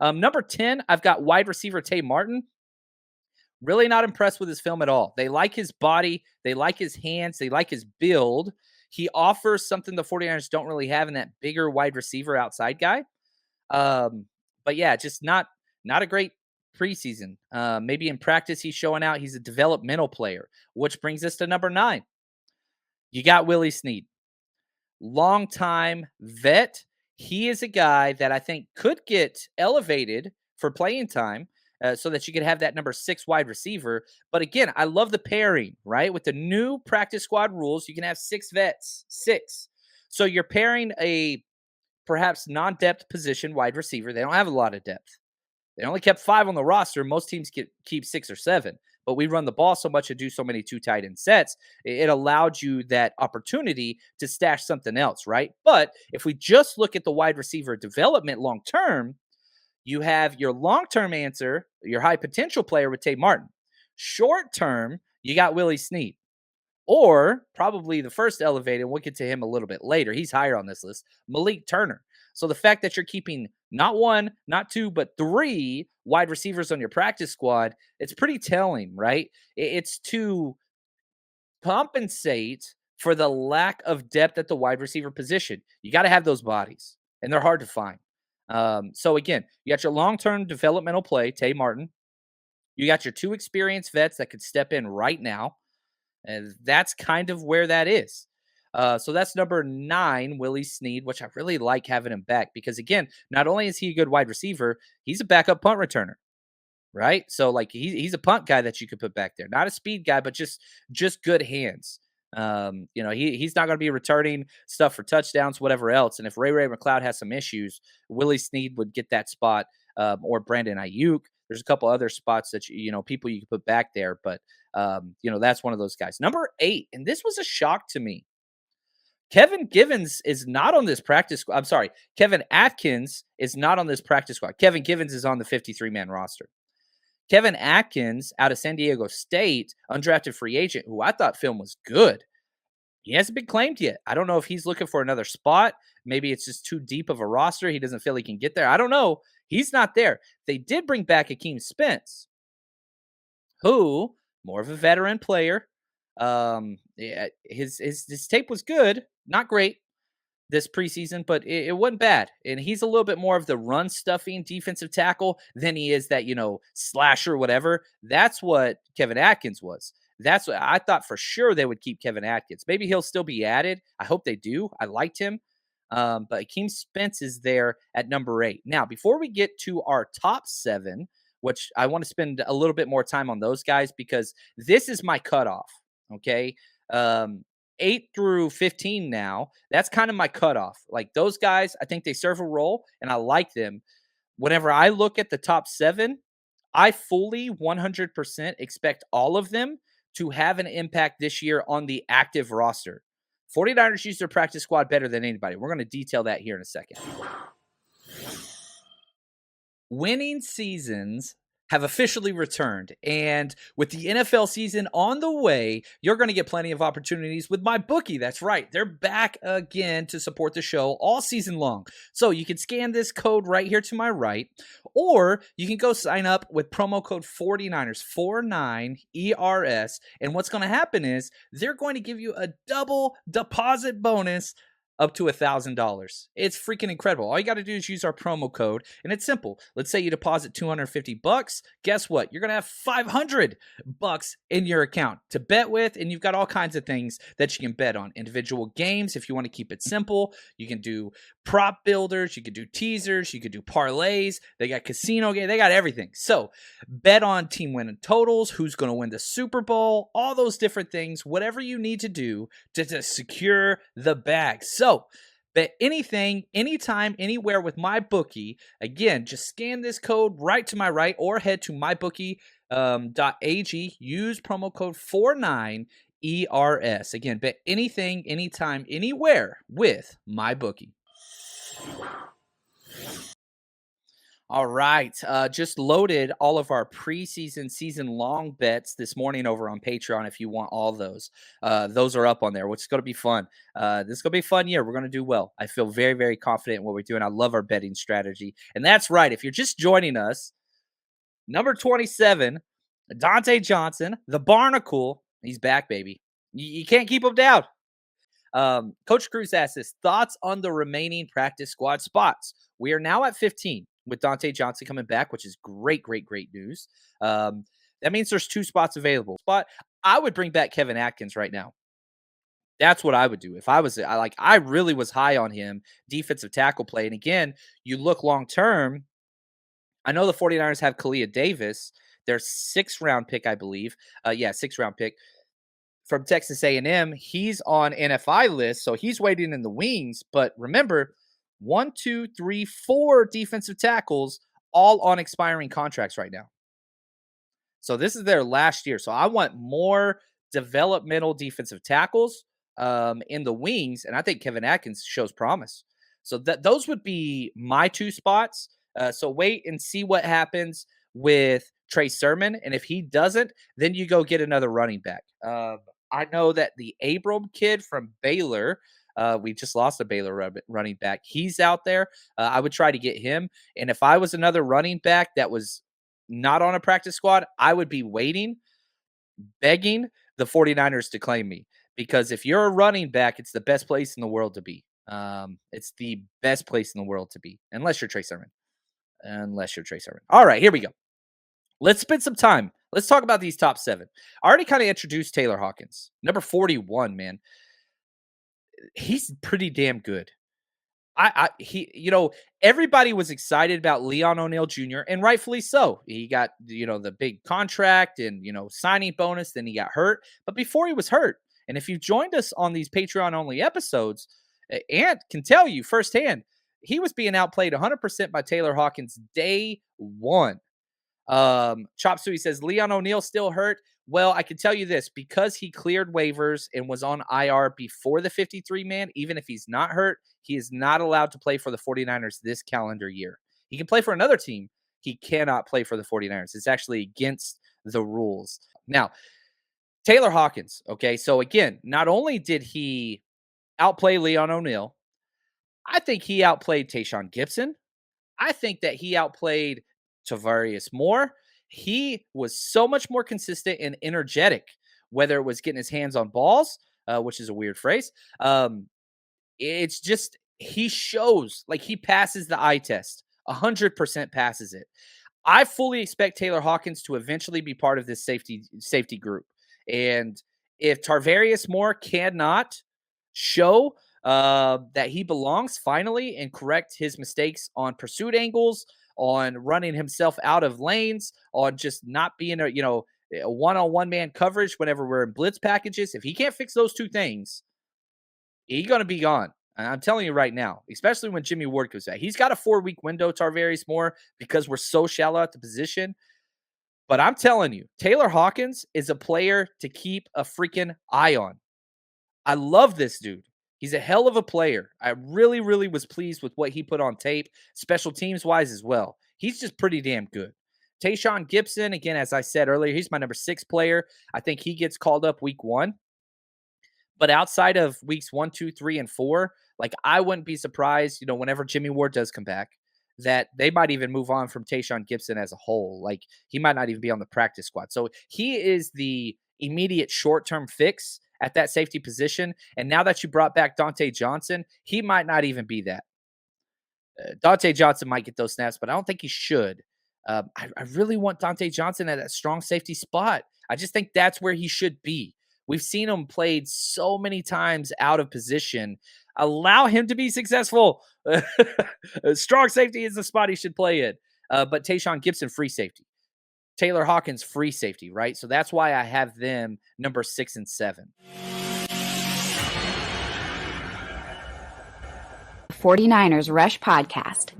Number 10, I've got wide receiver Tay Martin. Really not impressed with his film at all. They like his body. They like his hands. They like his build. He offers something the 49ers don't really have in that bigger wide receiver outside guy. But yeah, just not a great preseason. Maybe in practice he's showing out. He's a developmental player, which brings us to number 9. You got Willie Snead, longtime vet. He is a guy that I think could get elevated for playing time. So that you could have that number 6 wide receiver. But again, I love the pairing, right? With the new practice squad rules, you can have 6 vets, 6. So you're pairing a perhaps non-depth position wide receiver. They don't have a lot of depth. They only kept 5 on the roster. Most teams keep 6 or 7. But we run the ball so much and do so many 2 tight end sets, it allowed you that opportunity to stash something else, right? But if we just look at the wide receiver development long term, you have your long-term answer, your high potential player with Tay Martin. Short-term, you got Willie Snead. Or probably the first elevated, we'll get to him a little bit later. He's higher on this list, Malik Turner. So the fact that you're keeping not 1, not 2, but 3 wide receivers on your practice squad, it's pretty telling, right? It's to compensate for the lack of depth at the wide receiver position. You got to have those bodies, and they're hard to find. So again, you got your long-term developmental play, Tay Martin. You got your 2 experienced vets that could step in right now. And that's kind of where that is. So that's number 9, Willie Snead, which I really like having him back because, again, not only is he a good wide receiver, he's a backup punt returner, right? So, like, he's a punt guy that you could put back there. Not a speed guy, but just good hands. He's not going to be returning stuff for touchdowns, whatever else. And if Ray McLeod has some issues, Willie Snead would get that spot, or Brandon Ayuk. There's a couple other spots that people you can put back there, but that's one of those guys. Number 8, and this was a shock to me. Kevin Givens is not on this practice squad. I'm sorry, Kevin Atkins is not on this practice squad. Kevin Givens is on the 53-man roster. Kevin Atkins out of San Diego State, undrafted free agent, who I thought film was good. He hasn't been claimed yet. I don't know if he's looking for another spot. Maybe it's just too deep of a roster. He doesn't feel he can get there. I don't know. He's not there. They did bring back Akeem Spence, who, more of a veteran player. His tape was good. Not great this preseason, but it wasn't bad. And he's a little bit more of the run-stuffing defensive tackle than he is that, slasher, whatever. That's what Kevin Atkins was. That's what I thought for sure they would keep Kevin Atkins. Maybe he'll still be added. I hope they do. I liked him. But Akeem Spence is there at number 8. Now, before we get to our top 7, which I want to spend a little bit more time on those guys because this is my cutoff, okay? 8 through 15 now, that's kind of my cutoff. Like those guys, I think they serve a role, and I like them. Whenever I look at the top 7, I fully 100% expect all of them to have an impact this year on the active roster. 49ers use their practice squad better than anybody. We're going to detail that here in a second. Winning seasons have officially returned. And with the NFL season on the way, you're going to get plenty of opportunities with my bookie. That's right. They're back again to support the show all season long. So you can scan this code right here to my right, or you can go sign up with promo code 49ers, 49ERS. And what's going to happen is they're going to give you a double deposit bonus up to $1,000. It's freaking incredible. All you got to do is use our promo code, and it's simple. Let's say you deposit $250. Guess what? You're going to have $500 in your account to bet with, and you've got all kinds of things that you can bet on. Individual games, if you want to keep it simple. You can do prop builders. You can do teasers. You can do parlays. They got casino games. They got everything. So bet on team winning totals, who's going to win the Super Bowl, all those different things, whatever you need to do to secure the bag. So bet anything, anytime, anywhere with my bookie. Again, just scan this code right to my right or head to mybookie.ag. Use promo code 49ERS. Again, bet anything, anytime, anywhere with my bookie. All right. Just loaded all of our preseason, season long bets this morning over on Patreon. If you want all those are up on there, which is going to be fun. This is going to be a fun year. We're going to do well. I feel very, very confident in what we're doing. I love our betting strategy. And that's right. If you're just joining us, number 27, Dante Johnson, the Barnacle. He's back, baby. You can't keep him down. Coach Cruz asks us thoughts on the remaining practice squad spots. We are now at 15 with Dante Johnson coming back, which is great news. That means there's 2 spots available. But I would bring back Kevin Atkins right now. That's what I would do if I really was high on him, defensive tackle play. And again, you look long term. I know the 49ers have Kalia Davis, their 6th round pick, I believe. 6th round pick from Texas A&M. He's on NFI list, so he's waiting in the wings. But remember, 1, 2, 3, 4 defensive tackles, all on expiring contracts right now. So this is their last year. So I want more developmental defensive tackles in the wings, and I think Kevin Atkins shows promise. So those would be my 2 spots. So wait and see what happens with Trey Sermon, and if he doesn't, then you go get another running back. I know that the Abram kid from Baylor, we just lost a Baylor running back. He's out there. I would try to get him. And if I was another running back that was not on a practice squad, I would be waiting, begging the 49ers to claim me. Because if you're a running back, it's the best place in the world to be. It's the best place in the world to be, unless you're Trey Sermon. All right, here we go. Let's spend some time. Let's talk about these top 7. I already kind of introduced Taylor Hawkins. Number 41, man. He's pretty damn good. Everybody was excited about Leon O'Neal Jr., and rightfully so. He got, the big contract and, signing bonus. Then he got hurt. But before he was hurt, and if you've joined us on these Patreon-only episodes, Ant can tell you firsthand, he was being outplayed 100% by Taylor Hawkins day one. Chop Suey says, Leon O'Neal still hurt. Well, I can tell you this, because he cleared waivers and was on IR before the 53-man, even if he's not hurt, he is not allowed to play for the 49ers this calendar year. He can play for another team. He cannot play for the 49ers. It's actually against the rules. Now, Taylor Hawkins, okay, so again, not only did he outplay Leon O'Neal, I think he outplayed Tayshaun Gibson. I think that he outplayed Tavarius Moore. He was so much more consistent and energetic, whether it was getting his hands on balls, which is a weird phrase. It's just, he shows, like, he passes the eye test, 100% passes it. I fully expect Taylor Hawkins to eventually be part of this safety group. And if Tarvarius Moore cannot show that he belongs finally and correct his mistakes on pursuit angles, on running himself out of lanes, on just not being a one-on-one man coverage whenever we're in blitz packages, if he can't fix those 2 things, he's going to be gone. And I'm telling you right now, especially when Jimmy Ward goes back. He's got a 4-week window, Tarvarius Moore, because we're so shallow at the position. But I'm telling you, Taylor Hawkins is a player to keep a freaking eye on. I love this dude. He's a hell of a player. I really, really was pleased with what he put on tape, special teams wise as well. He's just pretty damn good. Tayshaun Gibson, again, as I said earlier, he's my number 6 player. I think he gets called up week 1. But outside of weeks 1, 2, 3, and 4, like, I wouldn't be surprised, whenever Jimmy Ward does come back, that they might even move on from Tayshaun Gibson as a whole. Like, he might not even be on the practice squad. So he is the immediate short-term fix at that safety position. And now that you brought back Dante Johnson, he might not even be that. Dante Johnson might get those snaps, but I don't think he should. I really want Dante Johnson at that strong safety spot. I just think that's where he should be. We've seen him played so many times out of position. Allow him to be successful. Strong safety is the spot he should play in. But Tayshaun Gibson, free safety. Taylor Hawkins, free safety, right? So that's why I have them number 6 and 7. 49ers Rush Podcast.